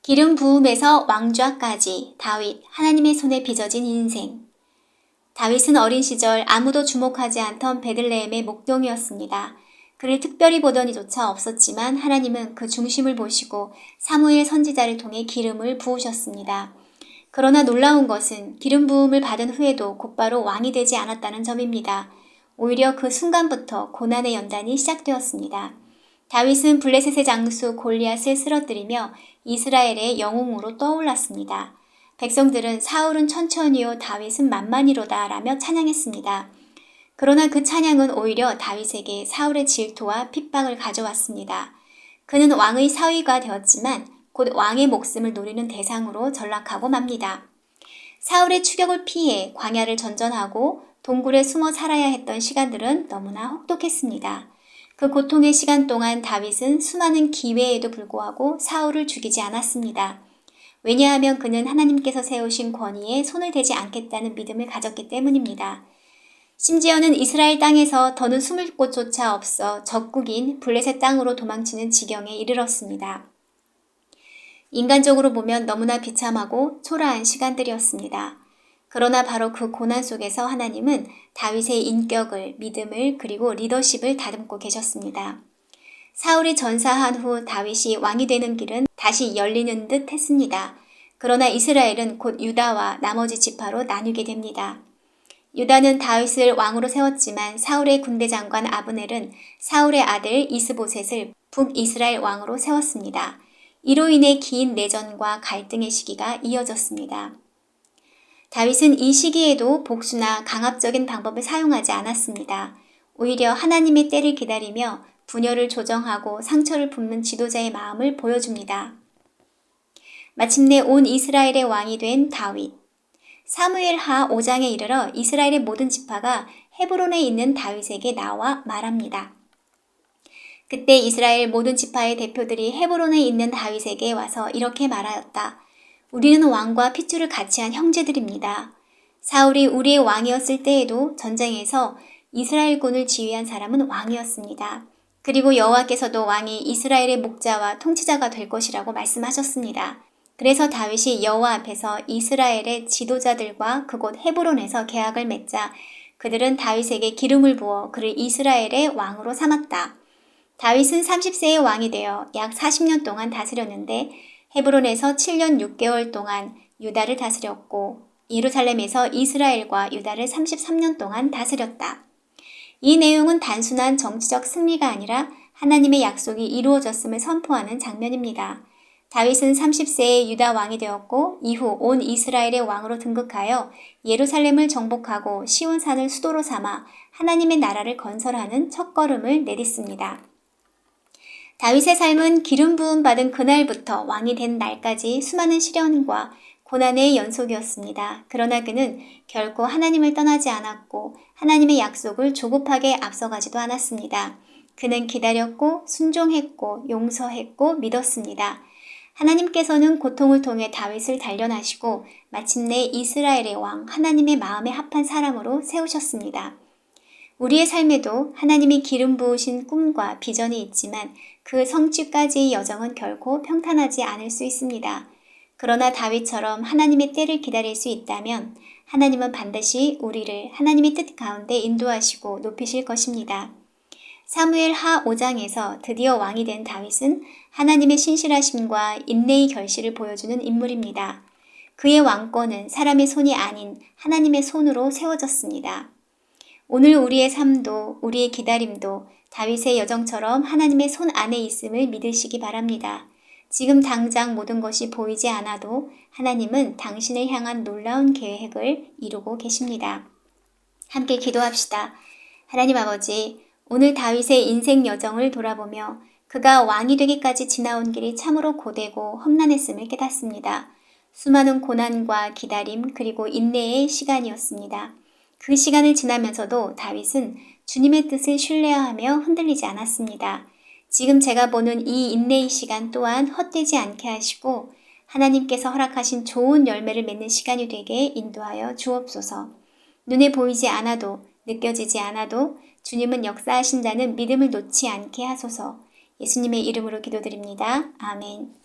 기름 부음에서 왕좌까지 다윗, 하나님의 손에 빚어진 인생. 다윗은 어린 시절 아무도 주목하지 않던 베들레헴의 목동이었습니다. 그를 특별히 보던 이조차 없었지만 하나님은 그 중심을 보시고 사무엘 선지자를 통해 기름을 부으셨습니다. 그러나 놀라운 것은 기름 부음을 받은 후에도 곧바로 왕이 되지 않았다는 점입니다. 오히려 그 순간부터 고난의 연단이 시작되었습니다. 다윗은 블레셋의 장수 골리앗을 쓰러뜨리며 이스라엘의 영웅으로 떠올랐습니다. 백성들은 사울은 천천히요 다윗은 만만히로다 라며 찬양했습니다. 그러나 그 찬양은 오히려 다윗에게 사울의 질투와 핍박을 가져왔습니다. 그는 왕의 사위가 되었지만 곧 왕의 목숨을 노리는 대상으로 전락하고 맙니다. 사울의 추격을 피해 광야를 전전하고 동굴에 숨어 살아야 했던 시간들은 너무나 혹독했습니다. 그 고통의 시간 동안 다윗은 수많은 기회에도 불구하고 사울을 죽이지 않았습니다. 왜냐하면 그는 하나님께서 세우신 권위에 손을 대지 않겠다는 믿음을 가졌기 때문입니다. 심지어는 이스라엘 땅에서 더는 숨을 곳조차 없어 적국인 블레셋 땅으로 도망치는 지경에 이르렀습니다. 인간적으로 보면 너무나 비참하고 초라한 시간들이었습니다. 그러나 바로 그 고난 속에서 하나님은 다윗의 인격을, 믿음을 그리고 리더십을 다듬고 계셨습니다. 사울이 전사한 후 다윗이 왕이 되는 길은 다시 열리는 듯 했습니다. 그러나 이스라엘은 곧 유다와 나머지 지파로 나뉘게 됩니다. 유다는 다윗을 왕으로 세웠지만 사울의 군대 장관 아브넬은 사울의 아들 이스보셋을 북이스라엘 왕으로 세웠습니다. 이로 인해 긴 내전과 갈등의 시기가 이어졌습니다. 다윗은 이 시기에도 복수나 강압적인 방법을 사용하지 않았습니다. 오히려 하나님의 때를 기다리며 분열을 조정하고 상처를 붓는 지도자의 마음을 보여줍니다. 마침내 온 이스라엘의 왕이 된 다윗. 사무엘하 5장에 이르러 이스라엘의 모든 지파가 헤브론에 있는 다윗에게 나와 말합니다. 그때 이스라엘 모든 지파의 대표들이 헤브론에 있는 다윗에게 와서 이렇게 말하였다. 우리는 왕과 핏줄을 같이 한 형제들입니다. 사울이 우리의 왕이었을 때에도 전쟁에서 이스라엘군을 지휘한 사람은 왕이었습니다. 그리고 여호와께서도 왕이 이스라엘의 목자와 통치자가 될 것이라고 말씀하셨습니다. 그래서 다윗이 여호와 앞에서 이스라엘의 지도자들과 그곳 헤브론에서 계약을 맺자 그들은 다윗에게 기름을 부어 그를 이스라엘의 왕으로 삼았다. 다윗은 30세의 왕이 되어 약 40년 동안 다스렸는데 헤브론에서 7년 6개월 동안 유다를 다스렸고 예루살렘에서 이스라엘과 유다를 33년 동안 다스렸다. 이 내용은 단순한 정치적 승리가 아니라 하나님의 약속이 이루어졌음을 선포하는 장면입니다. 다윗은 30세에 유다 왕이 되었고 이후 온 이스라엘의 왕으로 등극하여 예루살렘을 정복하고 시온산을 수도로 삼아 하나님의 나라를 건설하는 첫걸음을 내딛습니다. 다윗의 삶은 기름 부음 받은 그날부터 왕이 된 날까지 수많은 시련과 고난의 연속이었습니다. 그러나 그는 결코 하나님을 떠나지 않았고 하나님의 약속을 조급하게 앞서가지도 않았습니다. 그는 기다렸고 순종했고 용서했고 믿었습니다. 하나님께서는 고통을 통해 다윗을 단련하시고 마침내 이스라엘의 왕 하나님의 마음에 합한 사람으로 세우셨습니다. 우리의 삶에도 하나님이 기름 부으신 꿈과 비전이 있지만 그 성취까지의 여정은 결코 평탄하지 않을 수 있습니다. 그러나 다윗처럼 하나님의 때를 기다릴 수 있다면 하나님은 반드시 우리를 하나님의 뜻 가운데 인도하시고 높이실 것입니다. 사무엘하 5장에서 드디어 왕이 된 다윗은 하나님의 신실하심과 인내의 결실을 보여주는 인물입니다. 그의 왕권은 사람의 손이 아닌 하나님의 손으로 세워졌습니다. 오늘 우리의 삶도 우리의 기다림도 다윗의 여정처럼 하나님의 손 안에 있음을 믿으시기 바랍니다. 지금 당장 모든 것이 보이지 않아도 하나님은 당신을 향한 놀라운 계획을 이루고 계십니다. 함께 기도합시다. 하나님 아버지, 오늘 다윗의 인생 여정을 돌아보며 그가 왕이 되기까지 지나온 길이 참으로 고되고 험난했음을 깨닫습니다. 수많은 고난과 기다림 그리고 인내의 시간이었습니다. 그 시간을 지나면서도 다윗은 주님의 뜻을 신뢰하며 흔들리지 않았습니다. 지금 제가 보는 이 인내의 시간 또한 헛되지 않게 하시고 하나님께서 허락하신 좋은 열매를 맺는 시간이 되게 인도하여 주옵소서. 눈에 보이지 않아도 느껴지지 않아도 주님은 역사하신다는 믿음을 놓지 않게 하소서. 예수님의 이름으로 기도드립니다. 아멘.